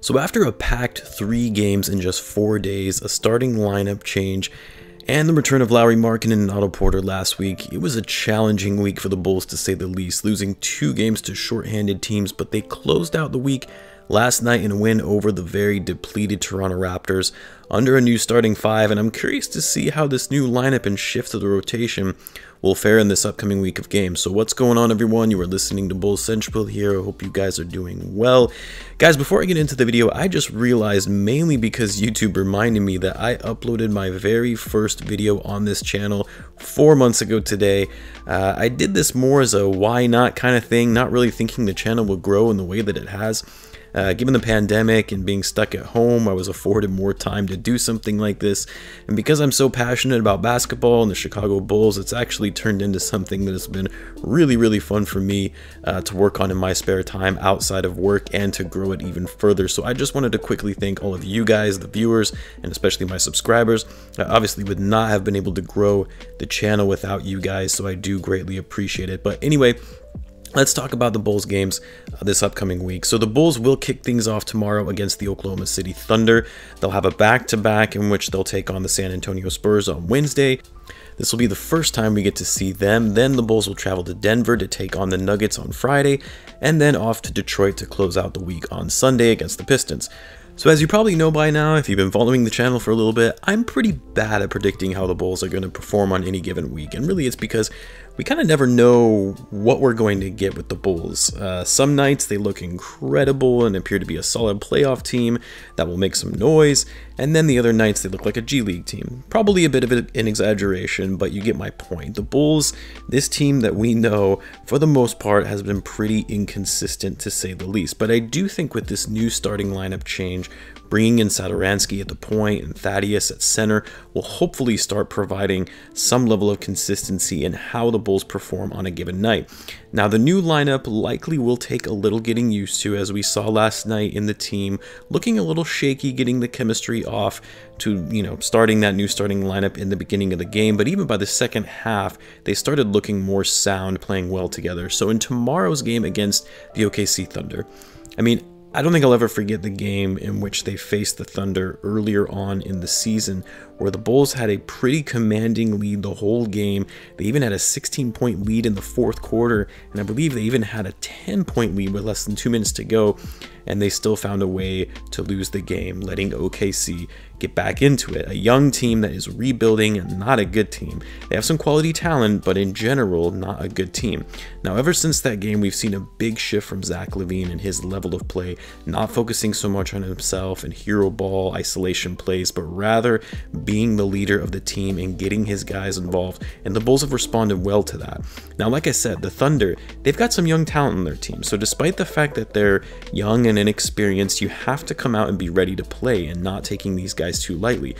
So after a packed 3 games in just 4 days, a starting lineup change, and the return of Lauri, Markkanen, and Otto Porter last week, it was a challenging week for the Bulls to say the least, losing 2 games to shorthanded teams, but they closed out the week last night in a win over the very depleted Toronto Raptors under a new starting 5, and I'm curious to see how this new lineup and shift of the rotation will fare in this upcoming week of games. So what's going on, everyone? You are listening to Bulls Central here. I hope you guys are doing well. Guys, before I get into the video, I just realized, mainly because YouTube reminded me, that I uploaded my very first video on this channel 4 months ago today. I did this more as a why not kind of thing, not really thinking the channel would grow in the way that it has. Given the pandemic and being stuck at home, I was afforded more time to do something like this, and because I'm so passionate about basketball and the Chicago Bulls, it's actually turned into something that has been really fun for me to work on in my spare time outside of work and to grow it even further. So I just wanted to quickly thank all of you guys, the viewers, and especially my subscribers. I obviously would not have been able to grow the channel without you guys, so I do greatly appreciate it. But anyway, let's talk about the Bulls games this upcoming week. So the Bulls will kick things off tomorrow against the Oklahoma City Thunder. They'll have a back-to-back in which they'll take on the San Antonio Spurs on Wednesday. This will be the first time we get to see them. Then the Bulls will travel to Denver to take on the Nuggets on Friday, and then off to Detroit to close out the week on Sunday against the Pistons. So as you probably know by now, if you've been following the channel for a little bit, I'm pretty bad at predicting how the Bulls are going to perform on any given week. And really it's because we kind of never know what we're going to get with the Bulls. Some nights they look incredible and appear to be a solid playoff team that will make some noise. And then the other nights they look like a G League team. Probably a bit of an exaggeration, but you get my point. The Bulls, this team that we know, for the most part, has been pretty inconsistent to say the least. But I do think with this new starting lineup change, bringing in Satoransky at the point and Thaddeus at center will hopefully start providing some level of consistency in how the Bulls perform on a given night. Now, the new lineup likely will take a little getting used to, as we saw last night in the team looking a little shaky, getting the chemistry off to, starting that new starting lineup in the beginning of the game. But even by the second half, they started looking more sound, playing well together. So in tomorrow's game against the OKC Thunder, I don't think I'll ever forget the game in which they faced the Thunder earlier on in the season, where the Bulls had a pretty commanding lead the whole game. They even had a 16-point lead in the 4th quarter, and I believe they even had a 10-point lead with less than 2 minutes to go, and they still found a way to lose the game, letting OKC get back into it. A young team that is rebuilding and not a good team. They have some quality talent, but in general, not a good team. Now, ever since that game, we've seen a big shift from Zach Lavine and his level of play, not focusing so much on himself and hero ball isolation plays, but rather being the leader of the team and getting his guys involved, and the Bulls have responded well to that. Now, like I said, the Thunder, they've got some young talent in their team, so despite the fact that they're young and inexperienced, you have to come out and be ready to play and not taking these guys too lightly.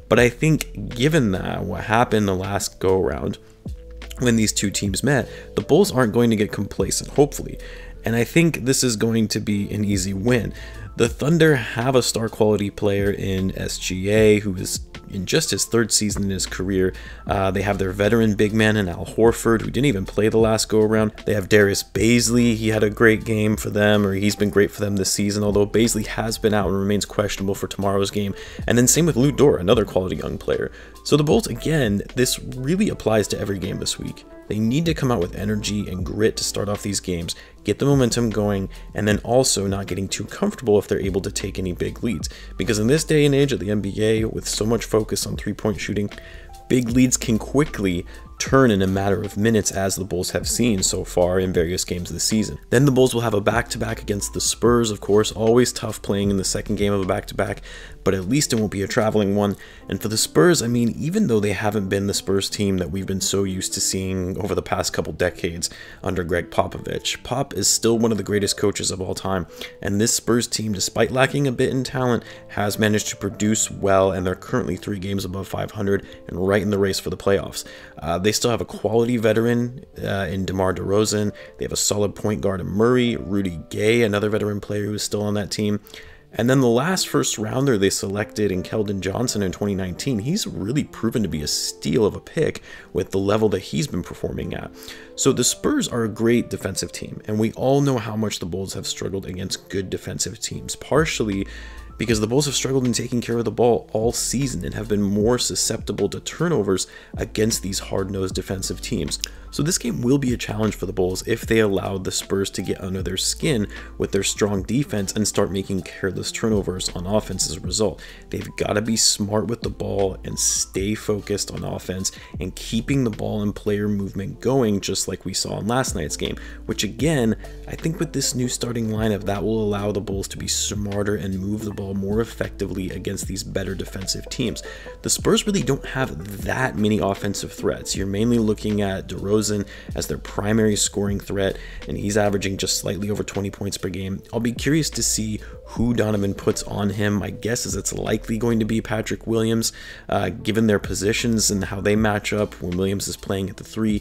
But I think given that what happened the last go around when these two teams met, the Bulls aren't going to get complacent, hopefully, and I think this is going to be an easy win. The Thunder have a star quality player in SGA, who is in just his 3rd season in his career. They have their veteran big man in Al Horford, who didn't even play the last go around. They have Darius Bazley. He had a great game for them, or he's been great for them this season, although Bazley has been out and remains questionable for tomorrow's game. And then same with Lou Dort, another quality young player. So the Bulls, again, this really applies to every game this week. They need to come out with energy and grit to start off these games, get the momentum going, and then also not getting too comfortable if they're able to take any big leads. Because in this day and age of the NBA, with so much focus on three-point shooting, big leads can quickly turn in a matter of minutes, as the Bulls have seen so far in various games this season. Then the Bulls will have a back-to-back against the Spurs, of course. Always tough playing in the second game of a back-to-back, but at least it won't be a traveling one. And for the Spurs, even though they haven't been the Spurs team that we've been so used to seeing over the past couple decades under Greg Popovich, Pop is still one of the greatest coaches of all time, and this Spurs team, despite lacking a bit in talent, has managed to produce well, and they're currently 3 games above 500 and right in the race for the playoffs. They still have a quality veteran in DeMar DeRozan. They have a solid point guard in Murray, Rudy Gay, another veteran player who is still on that team. And then the last first rounder they selected in Keldon Johnson in 2019, he's really proven to be a steal of a pick with the level that he's been performing at. So the Spurs are a great defensive team, and we all know how much the Bulls have struggled against good defensive teams, partially because the Bulls have struggled in taking care of the ball all season and have been more susceptible to turnovers against these hard-nosed defensive teams. So this game will be a challenge for the Bulls if they allow the Spurs to get under their skin with their strong defense and start making careless turnovers on offense as a result. They've got to be smart with the ball and stay focused on offense and keeping the ball and player movement going, just like we saw in last night's game, which again, I think with this new starting lineup, that will allow the Bulls to be smarter and move the ball more effectively against these better defensive teams. The Spurs really don't have that many offensive threats. You're mainly looking at DeRozan as their primary scoring threat, and he's averaging just slightly over 20 points per game. I'll be curious to see who Donovan puts on him. My guess is it's likely going to be Patrick Williams, given their positions and how they match up when Williams is playing at the 3.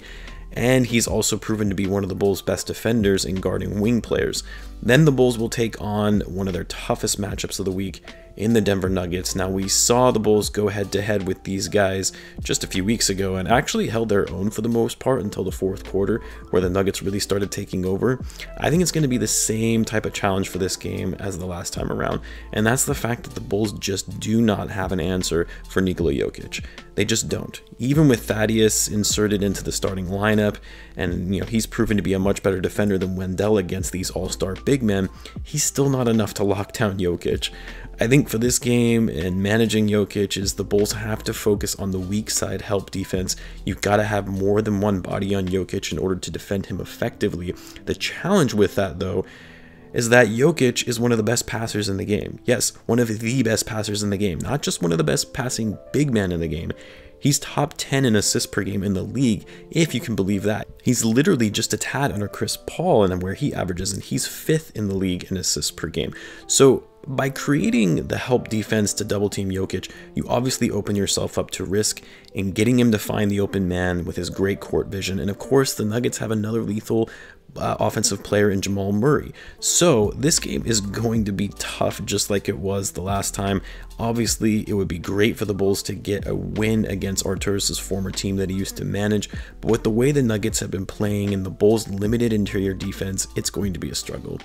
And he's also proven to be one of the Bulls' best defenders in guarding wing players. Then the Bulls will take on one of their toughest matchups of the week in the Denver Nuggets. Now, we saw the Bulls go head-to-head with these guys just a few weeks ago and actually held their own for the most part until the fourth quarter, where the Nuggets really started taking over. I think it's going to be the same type of challenge for this game as the last time around, and that's the fact that the Bulls just do not have an answer for Nikola Jokic. They just don't. Even with Thaddeus inserted into the starting lineup, and he's proven to be a much better defender than Wendell against these all-star big men, he's still not enough to lock down Jokic. I think for this game and managing Jokic is the Bulls have to focus on the weak side help defense. You've got to have more than one body on Jokic in order to defend him effectively. The challenge with that, though, is that Jokic is one of the best passers in the game. Yes, one of the best passers in the game, not just one of the best passing big men in the game. He's top 10 in assists per game in the league, if you can believe that. He's literally just a tad under Chris Paul and where he averages, and he's 5th in the league in assists per game. So by creating the help defense to double team Jokic, you obviously open yourself up to risk in getting him to find the open man with his great court vision. And of course, the Nuggets have another lethal offensive player in Jamal Murray. So this game is going to be tough, just like it was the last time. Obviously, it would be great for the Bulls to get a win against Arturas's former team that he used to manage, but with the way the Nuggets have been playing and the Bulls' limited interior defense, it's going to be a struggle.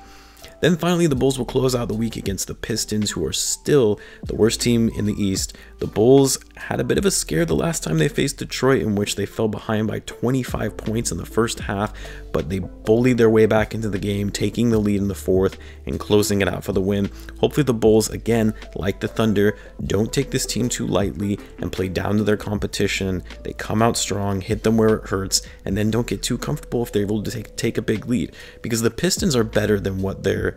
Then finally, the Bulls will close out the week against the Pistons, who are still the worst team in the East. The Bulls had a bit of a scare the last time they faced Detroit, in which they fell behind by 25 points in the first half, but they bullied their way back into the game, taking the lead in the fourth and closing it out for the win. Hopefully the Bulls, again, like the Thunder, don't take this team too lightly and play down to their competition. They come out strong, hit them where it hurts, and then don't get too comfortable if they're able to take a big lead, because the Pistons are better than what their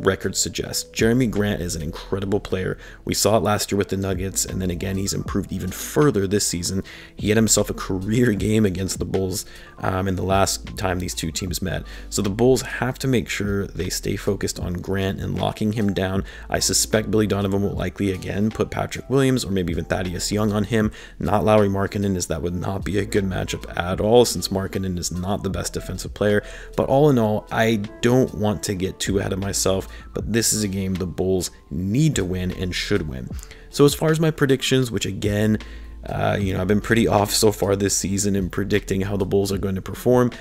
record suggests. Jeremy Grant is an incredible player. We saw it last year with the Nuggets, and then again he's improved even further this season. He had himself a career game against the Bulls in the last time these two teams met. So the Bulls have to make sure they stay focused on Grant and locking him down. I suspect Billy Donovan will likely again put Patrick Williams or maybe even Thaddeus Young on him, not Lauri Markkanen, as that would not be a good matchup at all, since Markkanen is not the best defensive player. But all in all, I don't want to get too ahead of myself, but this is a game the Bulls need to win and should win. So as far as my predictions, which again, I've been pretty off so far this season in predicting how the Bulls are going to perform,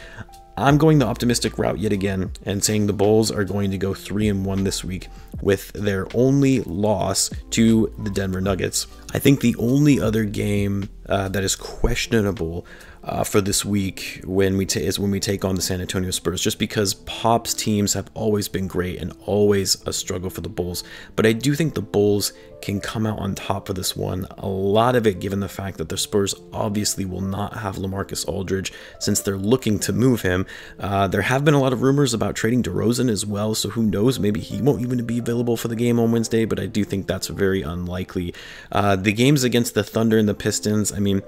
I'm going the optimistic route yet again and saying the Bulls are going to go 3-1 this week with their only loss to the Denver Nuggets. I think the only other game that is questionable for this week is when we take on the San Antonio Spurs, just because Pop's teams have always been great and always a struggle for the Bulls. But I do think the Bulls can come out on top for this one. A lot of it given the fact that the Spurs obviously will not have LaMarcus Aldridge since they're looking to move him. There have been a lot of rumors about trading DeRozan as well, so who knows, maybe he won't even be available for the game on Wednesday, but I do think that's very unlikely. The games against the Thunder and the Pistons, I mean,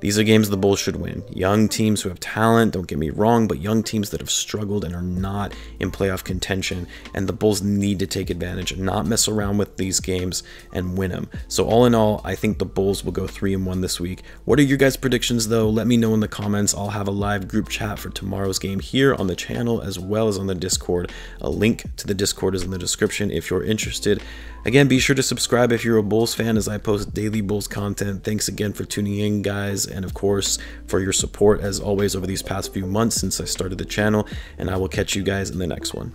These are games the Bulls should win. Young teams who have talent, don't get me wrong, but young teams that have struggled and are not in playoff contention, and the Bulls need to take advantage and not mess around with these games and win them. So all in all, I think the Bulls will go 3-1 this week. What are your guys' predictions though? Let me know in the comments. I'll have a live group chat for tomorrow's game here on the channel as well as on the Discord. A link to the Discord is in the description if you're interested. Again, be sure to subscribe if you're a Bulls fan, as I post daily Bulls content. Thanks again for tuning in, guys, and of course for your support as always over these past few months since I started the channel, and I will catch you guys in the next one.